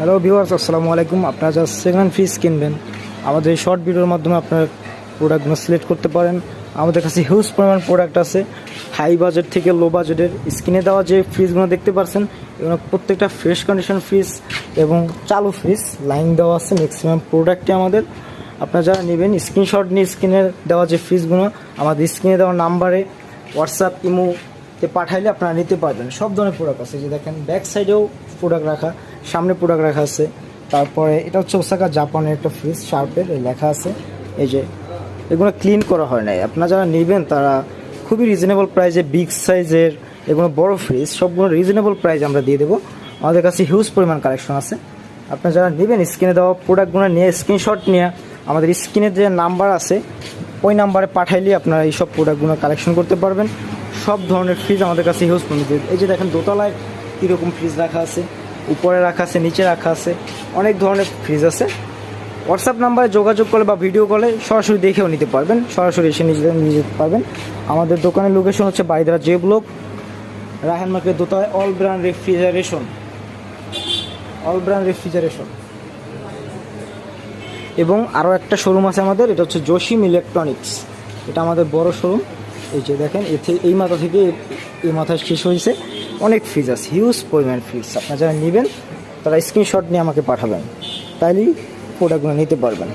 Hello viewers, আসসালামু আলাইকুম। আপনারা যারা সেকেন্ড হ্যান্ড ফ্রিজ কিনবেন, আমাদের এই শর্ট ভিডিওর মাধ্যমে আপনার প্রোডাক্টগুলো সিলেক্ট করতে পারেন। আমাদের কাছে হিউজ পরিমাণ প্রোডাক্ট আছে, হাই বাজেট থেকে লো বাজেটের। স্ক্রিনে দেওয়া যে ফ্রিজগুলো দেখতে পাচ্ছেন, এগুলো প্রত্যেকটা ফ্রেশ কন্ডিশন ফ্রিজ এবং চালু ফ্রিজ লাইন দেওয়া আছে। ম্যাক্সিমাম প্রোডাক্টই আমাদের, আপনারা যারা নেবেন স্ক্রিনশট নিয়ে স্ক্রিনে দেওয়া যে ফ্রিজগুলো আমাদের স্ক্রিনে দেওয়া নাম্বারে হোয়াটসঅ্যাপ ইমোতে পাঠাইলে আপনারা নিতে পারবেন। সব ধরনের প্রোডাক্ট আছে, যে দেখেন ব্যাক সাইডেও প্রোডাক্ট রাখা, সামনে প্রোডাক্ট রাখা আছে। তারপরে এটা হচ্ছে ওসাকা জাপানের একটা ফ্রিজ, শার্পের লেখা আছে। এই যে এগুলো ক্লিন করা হয় নাই। আপনারা যারা নেবেন তারা খুবই রিজনেবল প্রাইসে বিগ সাইজের এগুলো বড় ফ্রিজ সবগুলো রিজনেবল প্রাইসে আমরা দিয়ে দেবো। আমাদের কাছে হিউজ পরিমাণ কালেকশন আছে। আপনারা যারা নেবেন স্ক্রিনে দেওয়া প্রোডাক্টগুলো নিয়ে স্ক্রিনশট নিয়ে আমাদের স্ক্রিনে যে নাম্বার আছে ওই নাম্বারে পাঠাইলে আপনারা এই সব প্রোডাক্টগুলো কালেকশন করতে পারবেন। সব ধরনের ফ্রিজ আমাদের কাছে হিউজ পরিমাণ। এই যে দেখেন দোতলায় কীরকম ফ্রিজ রাখা আছে, উপরে রাখা আছে, নিচে রাখা আছে, অনেক ধরনের ফ্রিজ আছে। হোয়াটসঅ্যাপ নাম্বারে যোগাযোগ করলে বা ভিডিও কলে সরাসরি দেখেও নিতে পারবেন, সরাসরি এসে নিয়ে যেতে পারবেন। আমাদের দোকানের লোকেশন হচ্ছে Baridhara J block, Raihan market দোতলায়, অল ব্র্যান্ড রেফ্রিজারেশন। এবং আরও একটা শোরুম আছে আমাদের, এটা হচ্ছে জসিম ইলেকট্রনিক্স। এটা আমাদের বড় শোরুম। এই যে দেখেন এই মাথা থেকে এই মাথায় শেষ হয়েছে, অনেক ফ্রিজ আছে, হিউজ পরিমাণ ফ্রিজ। আপনারা যারা নেবেন তারা স্ক্রিনশট নিয়ে আমাকে পাঠাবেন, তাইলেই প্রোডাক্টগুলো নিতে পারবেন।